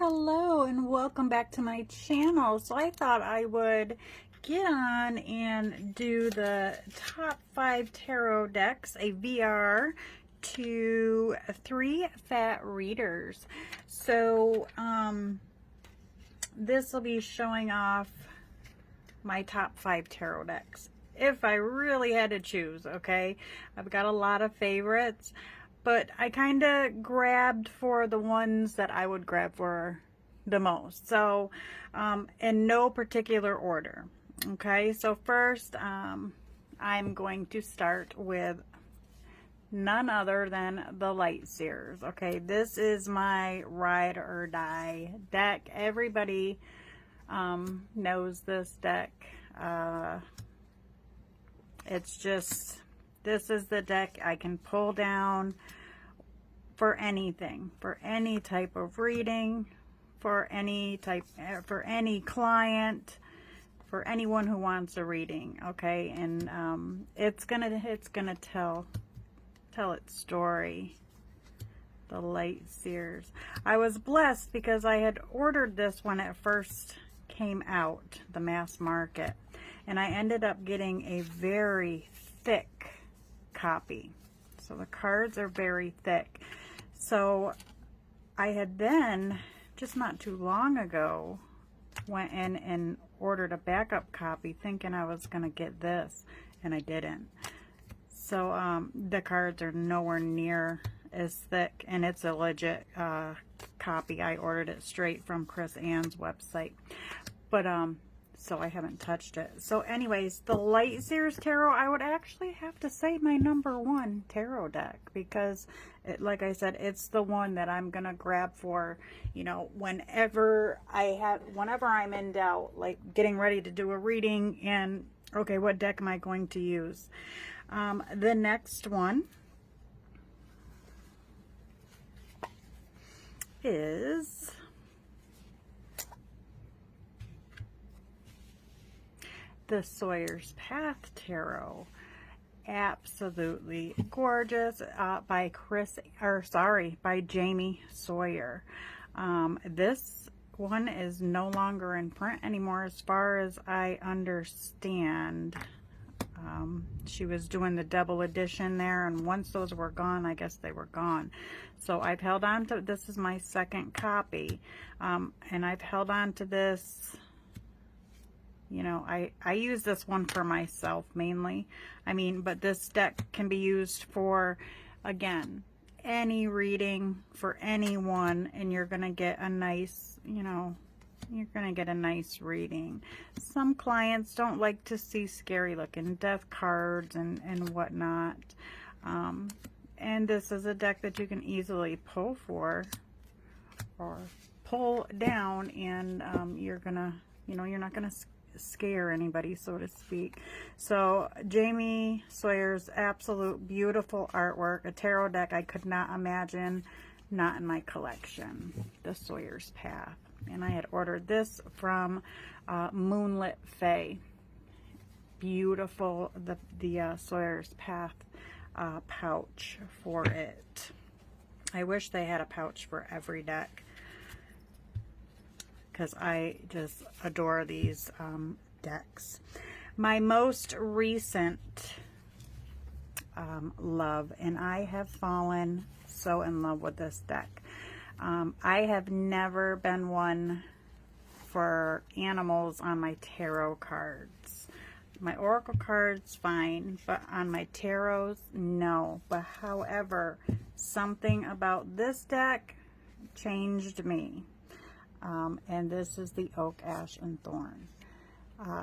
Hello and welcome back to my channel. So I thought I would get on and do the top 5 tarot decks, a VR to 3 fat readers. So this will be showing off my top 5 tarot decks if I really had to choose. Okay, I've got a lot of favorites, but I kind of grabbed for the ones that I would grab for the most. So in no particular order. Okay, so first I'm going to start with none other than the Light Seers. Okay, this is my ride or die deck. Everybody knows this deck. It's just, this is the deck I can pull down for anything, for any type of reading, for any client, for anyone who wants a reading. Okay, and it's gonna tell its story. The Light Seers. I was blessed because I had ordered this when it first came out, the mass market, and I ended up getting a very thick copy. So the cards are very thick. So I had then, just not too long ago, went in and ordered a backup copy thinking I was going to get this, and I didn't. So the cards are nowhere near as thick, and it's a legit copy. I ordered it straight from Chris Ann's website. But so I haven't touched it. So anyways, the Light Seers Tarot, I would actually have to say my #1 tarot deck, because like I said, it's the one that I'm gonna grab for, you know, whenever I'm in doubt, like getting ready to do a reading and okay, what deck am I going to use? The next one is the Sawyer's Path Tarot. Absolutely gorgeous, by Jamie Sawyer. This one is no longer in print anymore, as far as I understand. She was doing the double edition there, and once those were gone, I guess they were gone. So I've held on to, this is my second copy, and I've held on to this. You know, I use this one for myself mainly. I mean, but this deck can be used for, again, any reading for anyone, and you're going to get a nice, you know, you're going to get a nice reading. Some clients don't like to see scary looking death cards and whatnot. And this is a deck that you can easily pull for or pull down, and you're going to, you know, you're not going to scare anybody, so to speak. So Jamie Sawyer's absolute beautiful artwork, a tarot deck I could not imagine not in my collection, the Sawyer's Path. And I had ordered this from Moonlit Fae. Beautiful, the Sawyer's Path pouch for it. I wish they had a pouch for every deck, because I just adore these decks. My most recent love, and I have fallen so in love with this deck. I have never been one for animals on my tarot cards. My oracle cards, fine, but on my tarots, no. But however, something about this deck changed me. And this is the Oak, Ash, and Thorn.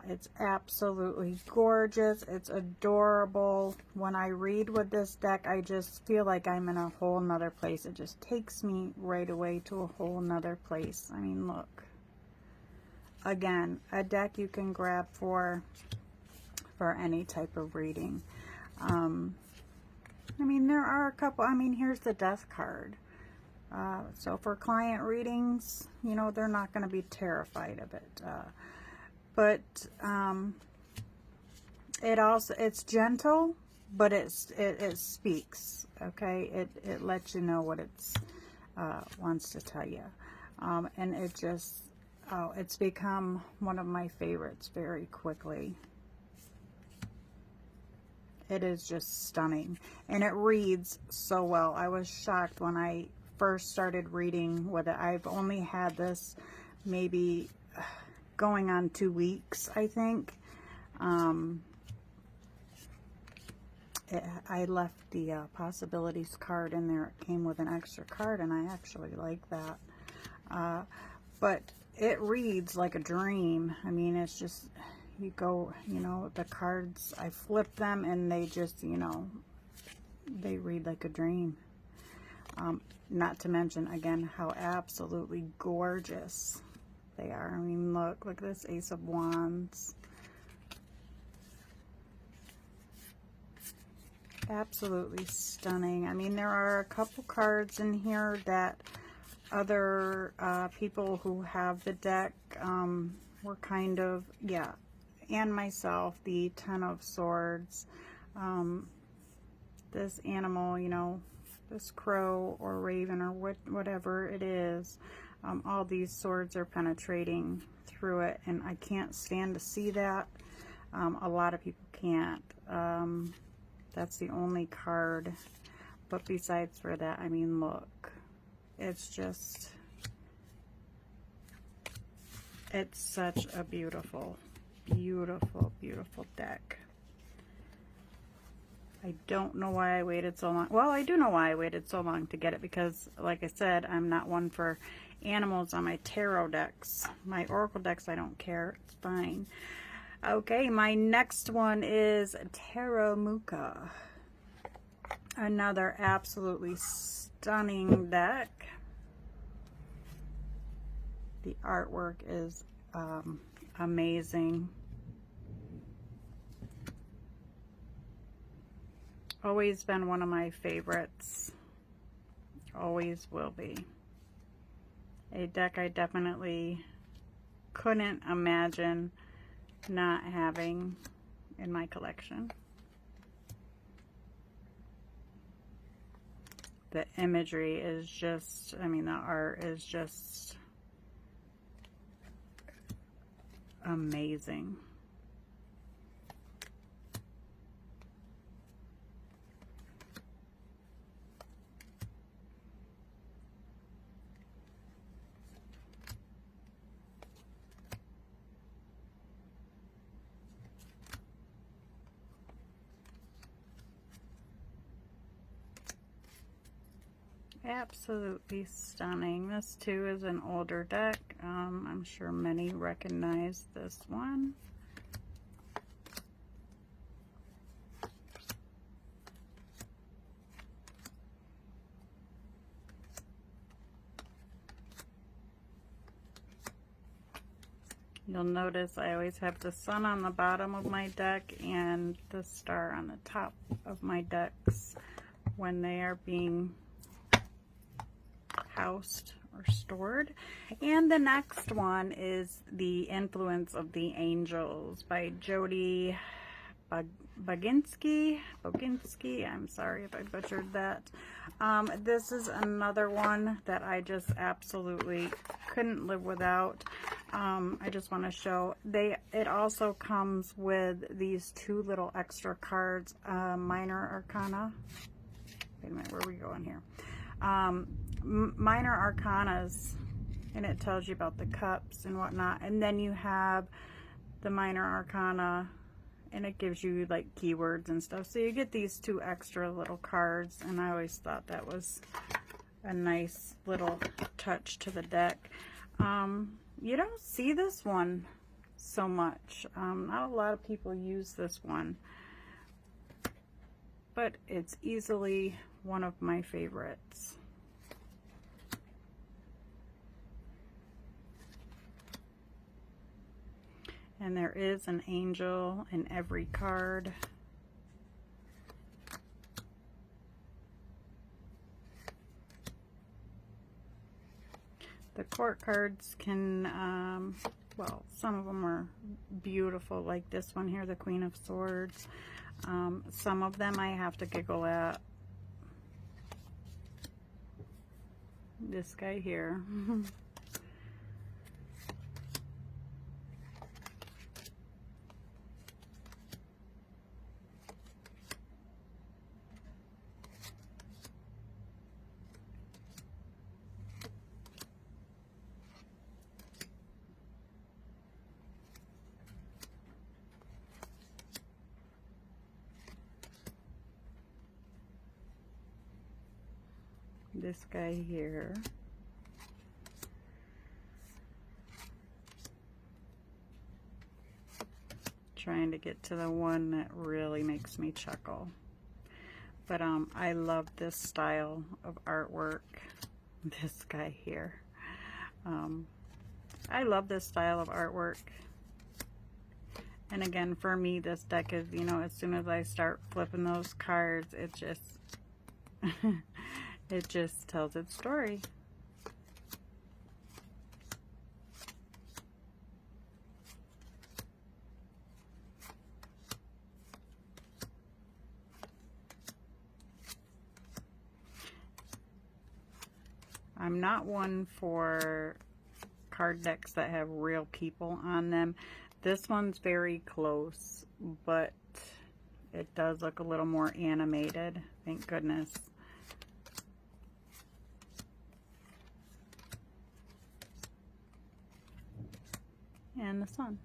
It's absolutely gorgeous. It's adorable. When I read with this deck, I just feel like I'm in a whole nother place. It just takes me right away to a whole nother place. I mean, look. Again, a deck you can grab for any type of reading. I mean, there are a couple. I mean, here's the Death card. So for client readings, you know, they're not going to be terrified of it. But it's gentle, but it speaks. Okay, it lets you know what it's wants to tell you. And it just, oh, it's become one of my favorites very quickly. It is just stunning, and it reads so well. I was shocked when I first started reading with it. I've only had this maybe going on 2 weeks, I think. I left the possibilities card in there. It came with an extra card, and I actually like that. But it reads like a dream. I mean, it's just, you go, you know, the cards, I flip them, and they just, you know, they read like a dream. Not to mention, again, how absolutely gorgeous they are. I mean, look at this Ace of Wands. Absolutely stunning. I mean, there are a couple cards in here that other people who have the deck were kind of, yeah, and myself, the Ten of Swords. This animal, you know, this crow or raven or whatever it is, all these swords are penetrating through it, and I can't stand to see that. A lot of people can't. That's the only card. But besides for that, I mean, look. It's just, it's such a beautiful, beautiful, beautiful deck. I don't know why I waited so long. Well, I do know why I waited so long to get it, because, like I said, I'm not one for animals on my tarot decks. My oracle decks, I don't care. It's fine. Okay, my next one is Taramuka. Another absolutely stunning deck. The artwork is amazing. Always been one of my favorites. Always will be. A deck I definitely couldn't imagine not having in my collection. The imagery is just, I mean, the art is just amazing. Absolutely stunning. This too is an older deck. I'm sure many recognize this one. You'll notice I always have the sun on the bottom of my deck and the star on the top of my decks when they are being housed or stored. And the next one is The Influence of the Angels by Jody Boginski. I'm sorry if I butchered that. This is another one that I just absolutely couldn't live without. I just want to show, it also comes with these 2 little extra cards, Minor Arcana. Wait a minute, where are we going here? Minor Arcanas, and it tells you about the cups and whatnot, and then you have the Minor Arcana, and it gives you like keywords and stuff. So you get these 2 extra little cards, and I always thought that was a nice little touch to the deck. You don't see this one so much. Not a lot of people use this one, but it's easily one of my favorites. And there is an angel in every card. The court cards can, well, some of them are beautiful, like this one here, the Queen of Swords. Some of them I have to giggle at. This guy here. this guy here. Trying to get to the one that really makes me chuckle. But I love this style of artwork. This guy here. I love this style of artwork. And again, for me, this deck is, you know, as soon as I start flipping those cards, it just it just tells its story. I'm not one for card decks that have real people on them. This one's very close, but it does look a little more animated. Thank goodness. And the sun.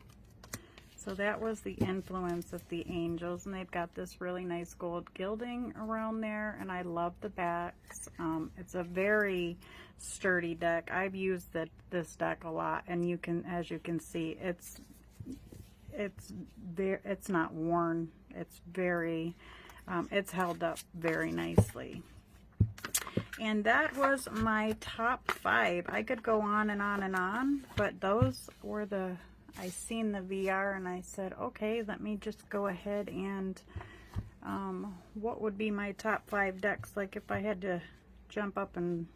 So that was the influence of the angels, and they've got this really nice gold gilding around there, and I love the backs. It's a very sturdy deck. I've used this deck a lot, and you can, as you can see, it's not worn. It's very, it's held up very nicely. And that was my top 5. I could go on and on and on, but those were the, I seen the VR and I said, okay, let me just go ahead and, what would be my top 5 decks? Like if I had to jump up and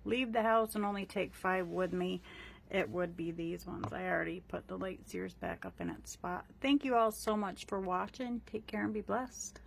leave the house and only take 5 with me, it would be these ones. I already put the light sears back up in its spot. Thank you all so much for watching. Take care and be blessed.